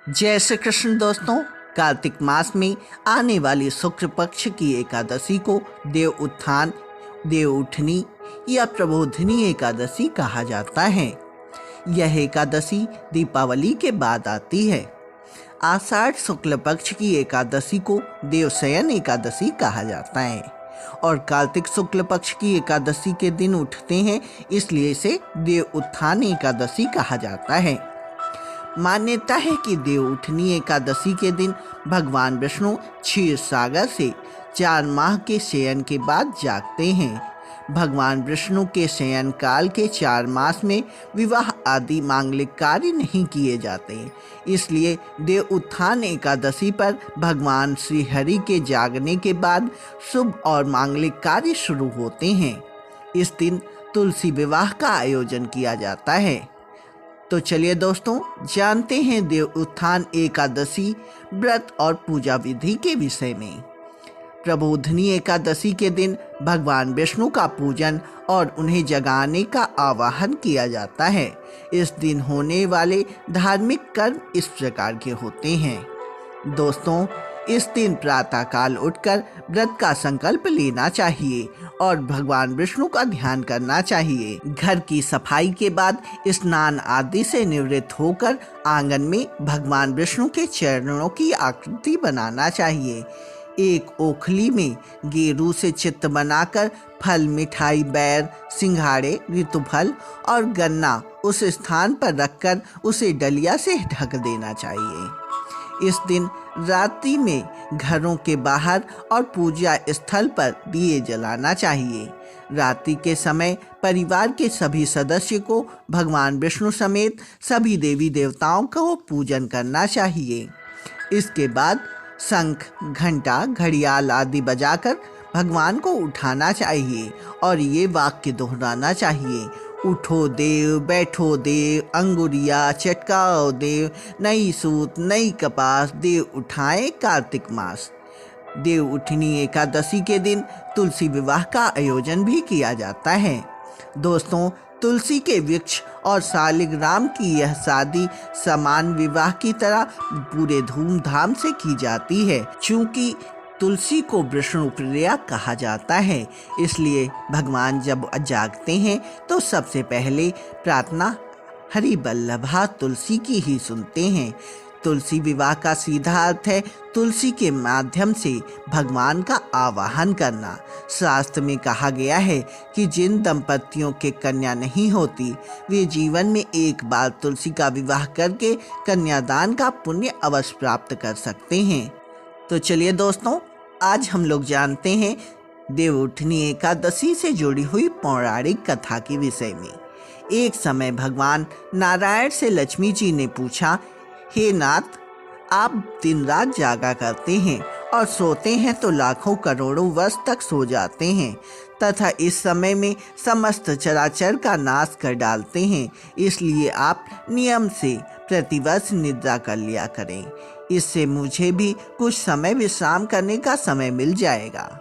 जय श्री कृष्ण दोस्तों। कार्तिक मास में आने वाली शुक्ल पक्ष की एकादशी को देव उत्थान, देव उठनी या प्रबोधिनी एकादशी कहा जाता है। यह एकादशी दीपावली के बाद आती है। आषाढ़ शुक्ल पक्ष की एकादशी को देवशयन एकादशी कहा जाता है और कार्तिक शुक्ल पक्ष की एकादशी के दिन उठते हैं, इसलिए इसे देव उत्थान एकादशी कहा जाता है। मान्यता है कि देव उठनी एकादशी के दिन भगवान विष्णु क्षीर सागर से 4 माह के शयन के बाद जागते हैं। भगवान विष्णु के शयन काल के 4 मास में विवाह आदि मांगलिक कार्य नहीं किए जाते, इसलिए देव उत्थान एकादशी पर भगवान श्री हरि के जागने के बाद शुभ और मांगलिक कार्य शुरू होते हैं। इस दिन तुलसी विवाह का आयोजन किया जाता है। तो चलिए दोस्तों, जानते हैं देव उत्थान एकादशी व्रत और पूजा विधि के विषय में। प्रबोधिनी एकादशी के दिन भगवान विष्णु का पूजन और उन्हें जगाने का आवाहन किया जाता है। इस दिन होने वाले धार्मिक कर्म इस प्रकार के होते हैं। दोस्तों, इस दिन प्रातःकाल उठकर व्रत का संकल्प लेना चाहिए और भगवान विष्णु का ध्यान करना चाहिए। घर की सफाई के बाद स्नान आदि से निवृत्त होकर आंगन में भगवान विष्णु के चरणों की आकृति बनाना चाहिए। एक ओखली में गेरू से चित्र बनाकर फल, मिठाई, बैर, सिंघाड़े, ऋतुफल और गन्ना उस स्थान पर रखकर उसे डलिया से ढक देना चाहिए। इस दिन रात्रि में घरों के बाहर और पूजा स्थल पर दिए जलाना चाहिए। रात्रि के समय परिवार के सभी सदस्य को भगवान विष्णु समेत सभी देवी देवताओं को पूजन करना चाहिए। इसके बाद शंख, घंटा, घड़ियाल आदि बजाकर भगवान को उठाना चाहिए और ये वाक्य दोहराना चाहिए: उठो देव, बैठो देव, अंगुरिया चटकाओ देव, नई सूत नई कपास, देव उठाए कार्तिक मास। देव उठनी एकादशी के दिन तुलसी विवाह का आयोजन भी किया जाता है। दोस्तों, तुलसी के वृक्ष और शालिग्राम की यह शादी समान विवाह की तरह पूरे धूमधाम से की जाती है। चूंकि तुलसी को विष्णु प्रिया कहा जाता है, इसलिए भगवान जब जागते हैं तो सबसे पहले प्रार्थना हरि वल्लभा तुलसी की ही सुनते हैं। तुलसी विवाह का सीधा अर्थ है तुलसी के माध्यम से भगवान का आवाहन करना। शास्त्र में कहा गया है कि जिन दंपतियों के कन्या नहीं होती, वे जीवन में एक बार तुलसी का विवाह करके कन्यादान का पुण्य अवश्य प्राप्त कर सकते हैं। तो चलिए दोस्तों, आज हम लोग जानते हैं देव उठनी एकादशी से जुड़ी हुई पौराणिक कथा के विषय में। एक समय भगवान नारायण से लक्ष्मी जी ने पूछा, हे नाथ, आप दिन रात जागा करते हैं और सोते हैं तो लाखों करोड़ों वर्ष तक सो जाते हैं तथा इस समय में समस्त चराचर का नाश कर डालते हैं, इसलिए आप नियम से प्रतिवर्ष निद्रा कर लिया करें। इससे मुझे भी कुछ समय विश्राम करने का समय मिल जाएगा।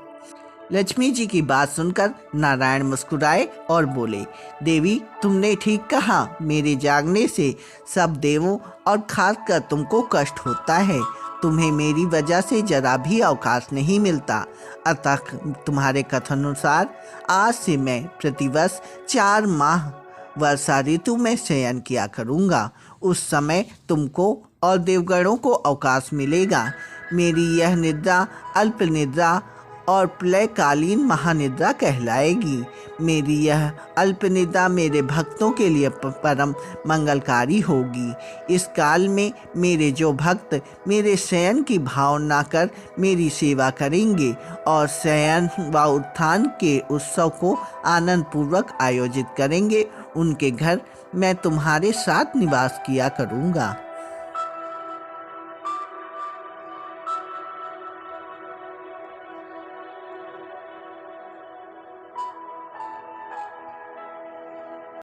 लक्ष्मी जी की बात सुनकर नारायण मुस्कुराए और बोले, देवी, तुमने ठीक कहा। मेरे जागने से सब देवों और खासकर तुमको कष्ट होता है। तुम्हें मेरी वजह से जरा भी अवकाश नहीं मिलता, अतः तुम्हारे कथनानुसार आज से मैं प्रतिवर्ष 4 माह वर्षा ऋतु में शयन किया करूँगा। उस समय तुमको और देवगणों को अवकाश मिलेगा। मेरी यह निद्रा अल्प निद्रा और प्रलयकालीन महानिद्रा कहलाएगी। मेरी यह अल्प निद्रा मेरे भक्तों के लिए परम मंगलकारी होगी। इस काल में मेरे जो भक्त मेरे शयन की भावना कर मेरी सेवा करेंगे और शयन व उत्थान के उत्सव को आनंद पूर्वक आयोजित करेंगे, उनके घर मैं तुम्हारे साथ निवास किया करूँगा।